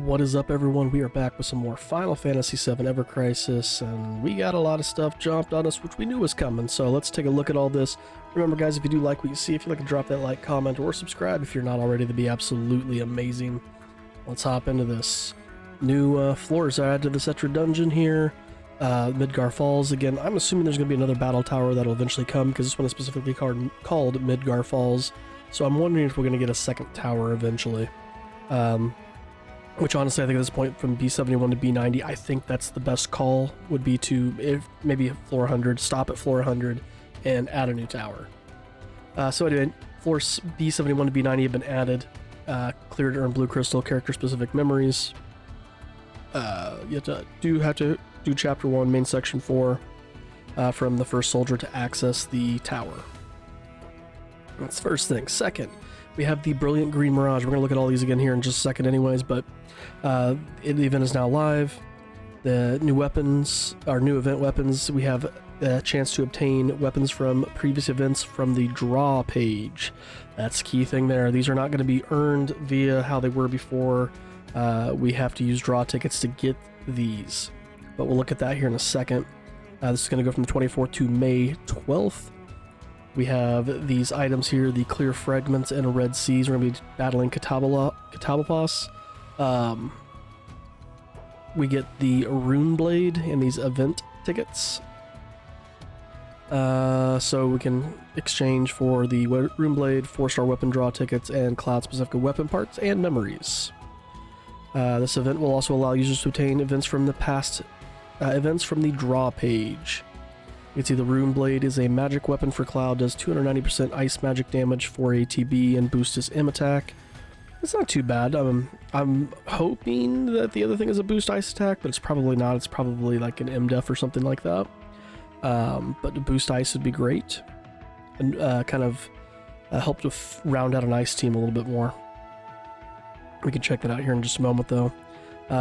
What is up, everyone? We are back with some more Final Fantasy VII Ever Crisis, and we got a lot of stuff jumped on us, which we knew was coming, so let's take a look at all this. Remember, guys, if you do like what you see, if you'd like to drop that like, comment, or subscribe if you're not already, that'd be absolutely amazing. Let's hop into this. New floors are added to the Cetra dungeon here. Midgar Falls, again, I'm assuming there's going to be another battle tower that'll eventually come, because this one is specifically called Midgar Falls, so I'm wondering if we're going to get a second tower eventually. Which honestly, I think at this point, from B71 to B90, I think that's the best call, would be to maybe floor 100, stop at floor 100, and add a new tower. So anyway, floors B71 to B90 have been added. Clear to earn blue crystal, character-specific memories. You have to do Chapter 1, main section 4, from the first soldier to access the tower. That's the first thing. Second, we have the Brilliant Green Mirage. We're going to look at all these again here in just a second anyways, but the event is now live. The new weapons, our new event weapons, we have a chance to obtain weapons from previous events from the draw page. That's the key thing there. These are not going to be earned via how they were before. We have to use draw tickets to get these, but we'll look at that here in a second. This is going to go from the 24th to May 12th. We have these items here, the Clear Fragments and a Red Seas. We're going to be battling Katabapos. We get the Rune Blade and these event tickets. So we can exchange for the Rune Blade, 4-star weapon draw tickets, and Cloud-specific weapon parts and memories. This event will also allow users to obtain events from the past events from the draw page. You can see the Rune Blade is a magic weapon for Cloud, does 290% ice magic damage for ATB, and boosts his M attack. It's not too bad. I'm hoping that the other thing is a boost ice attack, but it's probably not. It's probably like an M-Def or something like that. But the boost ice would be great, and kind of help to round out an ice team a little bit more. We can check that out here in just a moment, though.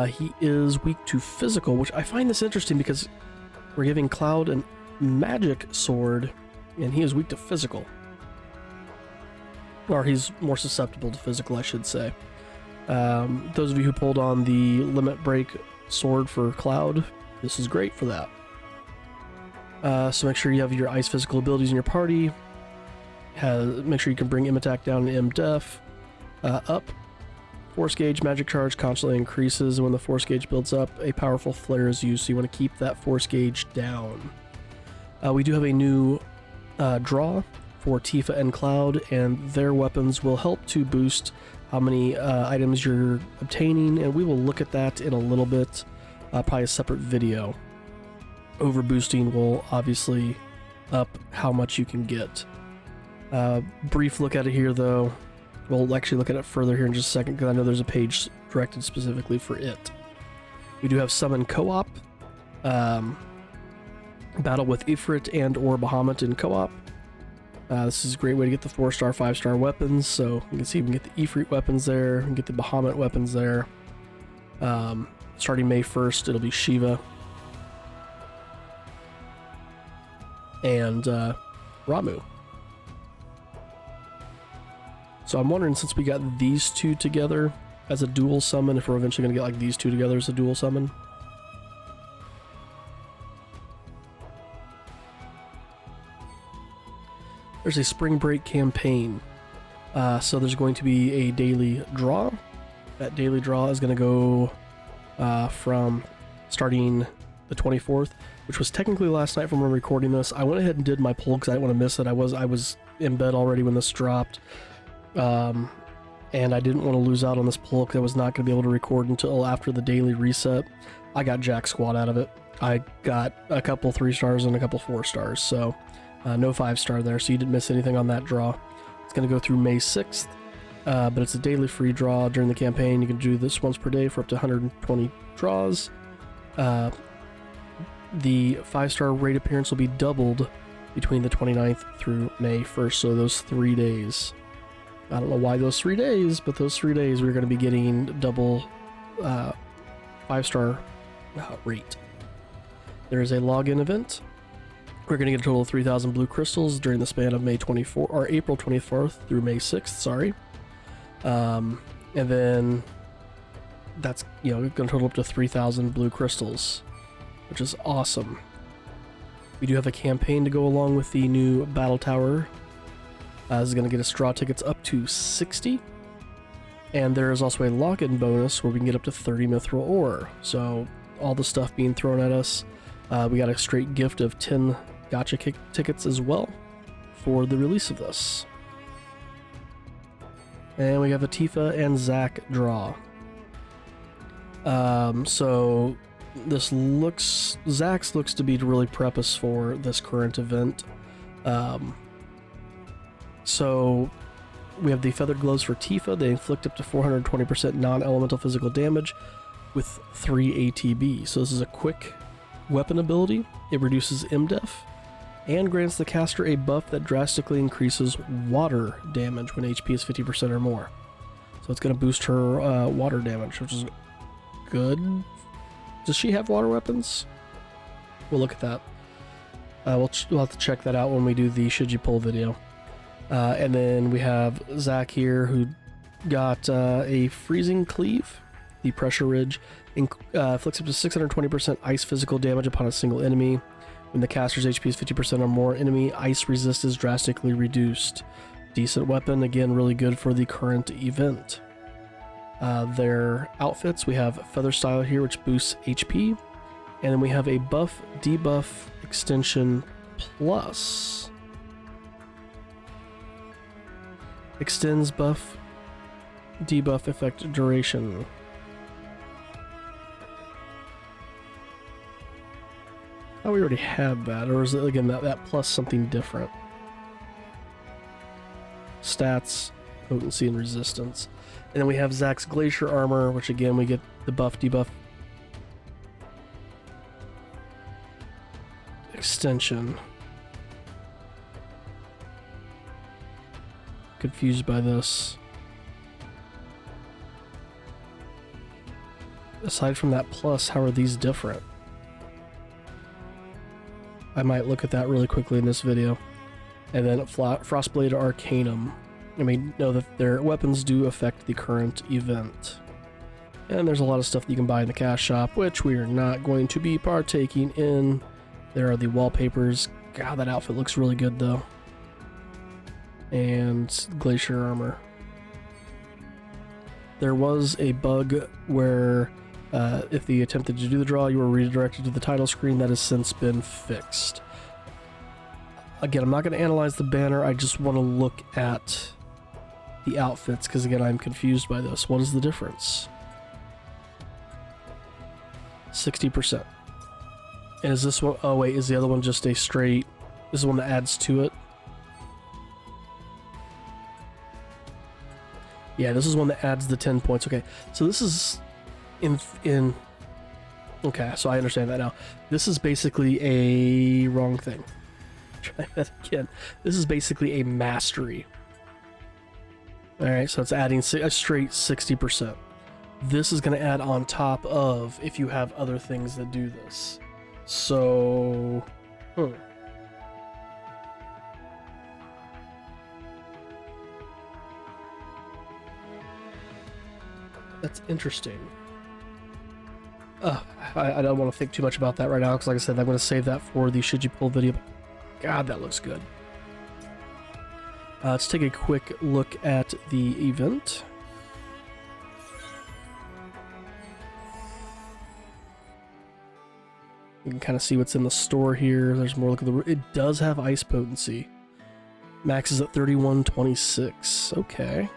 He is weak to physical, which I find this interesting because we're giving Cloud an magic sword, and he is weak to physical. Or he's more susceptible to physical, I should say. Those of you who pulled on the Limit Break sword for Cloud, this is great for that. So make sure you have your ice physical abilities in your party. Make sure you can bring M attack down and M def up. Force gauge magic charge constantly increases. When the force gauge builds up, a powerful flare is used, so you want to keep that force gauge down. We do have a new draw for Tifa and Cloud, and their weapons will help to boost how many items you're obtaining, and we will look at that in a little bit, probably a separate video. Overboosting will obviously up how much you can get. Brief look at it here, though. We'll actually look at it further here in just a second, because I know there's a page directed specifically for it. We do have Summon Co-op. Battle with Ifrit and or Bahamut in co-op. This is a great way to get the 4-star, 5-star weapons. So you can see we can get the Ifrit weapons there, we can get the Bahamut weapons there. Starting May 1st, it'll be Shiva and Ramu. So I'm wondering, since we got these two together as a dual summon, if we're eventually going to get like these two together as a dual summon. There's a spring break campaign, so there's going to be a daily draw. That daily draw is going to go from starting the 24th, which was technically last night from when I'm recording this. I went ahead and did my poll because I didn't want to miss it. I was in bed already when this dropped, and I didn't want to lose out on this poll because I was not going to be able to record until after the daily reset. I got jack squat out of it. I got a couple 3-stars and a couple 4-stars, so no 5-star there, so you didn't miss anything on that draw. It's going to go through May 6th, but it's a daily free draw during the campaign. You can do this once per day for up to 120 draws. The 5-star rate appearance will be doubled between the 29th through May 1st, so those 3 days. I don't know why those 3 days, but those 3 days we're going to be getting double 5-star rate. There is a login event. We're going to get a total of 3,000 blue crystals during the span of April 24th through May 6th, sorry. And then that's, you know, going to total up to 3,000 blue crystals, which is awesome. We do have a campaign to go along with the new battle tower. This is going to get us draw tickets up to 60. And there is also a lock-in bonus where we can get up to 30 mithril ore. So all the stuff being thrown at us. We got a straight gift of 10 gacha tickets as well for the release of this. And we have a Tifa and Zack draw. So this looks, Zack's looks to be to really prep us for this current event. So we have the Feathered Gloves for Tifa. They inflict up to 420% non-elemental physical damage with 3 ATB. So this is a quick weapon ability. It reduces MDEF and grants the caster a buff that drastically increases water damage when HP is 50% or more. So it's going to boost her water damage, which is good. Does she have water weapons? We'll look at that. We'll have to check that out when we do the Should You Pull video. And then we have Zack here, who got a Freezing Cleave. The Pressure Ridge inflicts up to 620% ice physical damage upon a single enemy. When the caster's HP is 50% or more, enemy ice resist is drastically reduced. Decent weapon, again, really good for the current event. Their outfits, we have Feather Style here, which boosts HP. And then we have a Buff Debuff Extension Plus. Extends buff debuff effect duration. Oh, we already had that, or is it again that plus something different? Stats, potency, and resistance. And then we have Zack's Glacier Armor, which again we get the buff debuff extension. Confused by this. Aside from that plus, how are these different? I might look at that really quickly in this video. And then Frostblade Arcanum. I mean, know that their weapons do affect the current event. And there's a lot of stuff that you can buy in the cash shop, which we are not going to be partaking in. There are the wallpapers. God, that outfit looks really good though. And Glacier Armor. There was a bug where if you attempted to do the draw, you were redirected to the title screen. That has since been fixed. Again, I'm not going to analyze the banner. I just want to look at the outfits because, again, I'm confused by this. What is the difference? 60%. And is this one? Oh, wait, is the other one just a straight? This is one that adds to it? Yeah, this is one that adds the 10 points. Okay, so this is in okay, so I understand that now. This is basically a wrong thing. Try that again. This is basically a mastery. Alright, so it's adding a straight 60%. This is going to add on top of if you have other things that do this. So... That's interesting. I don't want to think too much about that right now, because like I said, I'm going to save that for the Should You Pull video. God, that looks good. Let's take a quick look at the event. You can kind of see what's in the store here. There's more look at the... It does have ice potency. Max is at 3126. Okay.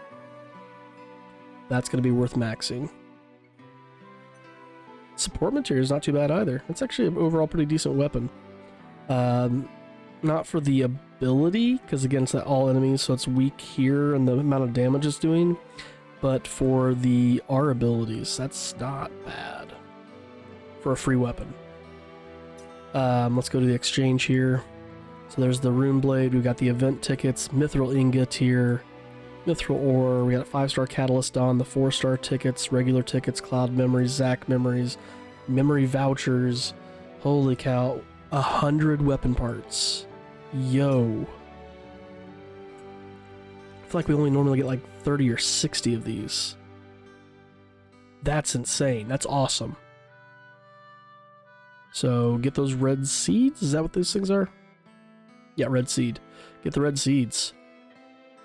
That's going to be worth maxing. Support material is not too bad either. It's actually an overall pretty decent weapon. Not for the ability, because again it's at all enemies, so it's weak here and the amount of damage it's doing. But for the R abilities, that's not bad for a free weapon. Let's go to the exchange here. So there's the Rune Blade. We've got the event tickets, Mithril Ingot here, Mithril Ore. We got 5-star Catalyst on the 4-star tickets, regular tickets, Cloud Memories, Zack Memories, Memory Vouchers. Holy cow, 100 weapon parts. Yo. I feel like we only normally get like 30 or 60 of these. That's insane. That's awesome. So get those red seeds. Is that what those things are? Yeah, red seed. Get the red seeds.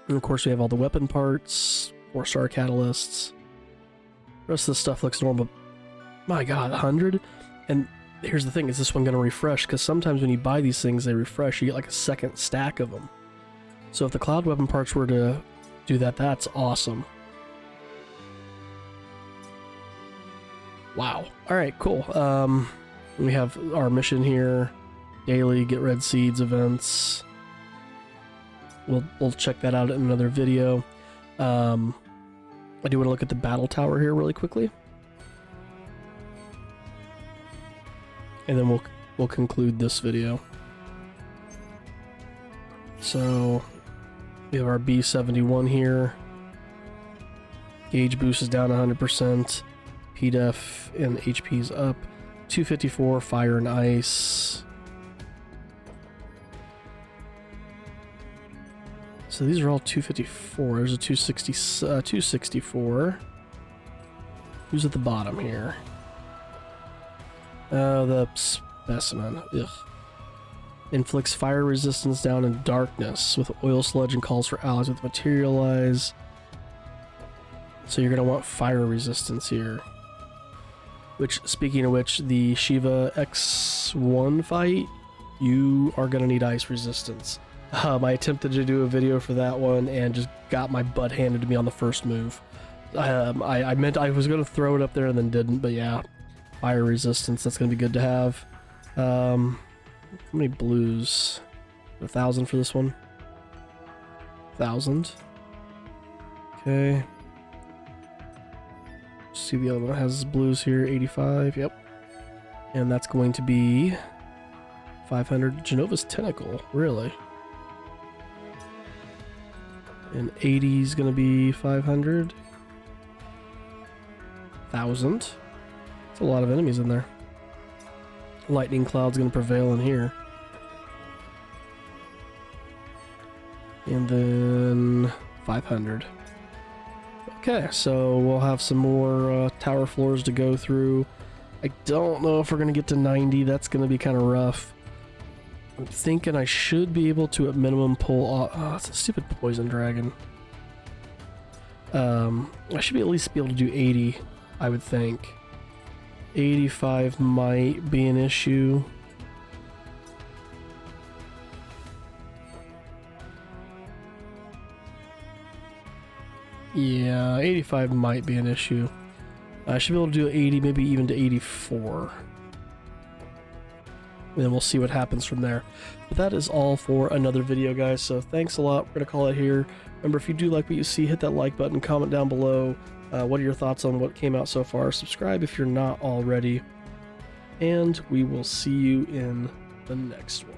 And of course we have all the weapon parts, 4-star catalysts. The rest of the stuff looks normal. My god, 100? And here's the thing, is this one going to refresh? Because sometimes when you buy these things, they refresh. You get like a second stack of them. So if the cloud weapon parts were to do that, that's awesome. Wow. Alright, cool. We have our mission here. Daily get red seeds events. We'll check that out in another video. I do want to look at the battle tower here really quickly. And then we'll conclude this video. So we have our B71 here. Gauge boost is down 100%. PDEF and HP is up. 254 fire and ice. So these are all 254. There's a 264. Who's at the bottom here? The specimen. Ugh. Inflicts fire resistance down in darkness with oil sludge and calls for allies with materialize. So you're going to want fire resistance here. Which, speaking of which, the Shiva X1 fight, you are going to need ice resistance. I attempted to do a video for that one and just got my butt handed to me on the first move. I meant I was going to throw it up there and then didn't, but yeah. Fire resistance, that's going to be good to have. How many blues? 1,000 for this one? 1,000. Okay. See, the other one has blues here, 85, yep. And that's going to be 500. Genova's Tentacle, really? And 80 is going to be 500. 1,000. That's a lot of enemies in there. Lightning Cloud's going to prevail in here. And then 500. Okay, so we'll have some more tower floors to go through. I don't know if we're going to get to 90. That's going to be kind of rough. I'm thinking I should be able to, at minimum, pull off... Oh, it's a stupid poison dragon. I should at least be able to do 80, I would think. 85 might be an issue. Yeah, 85 might be an issue. I should be able to do 80, maybe even to 84. And then we'll see what happens from there. But that is all for another video, guys. So thanks a lot. We're going to call it here. Remember, if you do like what you see, hit that like button, comment down below. What are your thoughts on what came out so far? Subscribe if you're not already. And we will see you in the next one.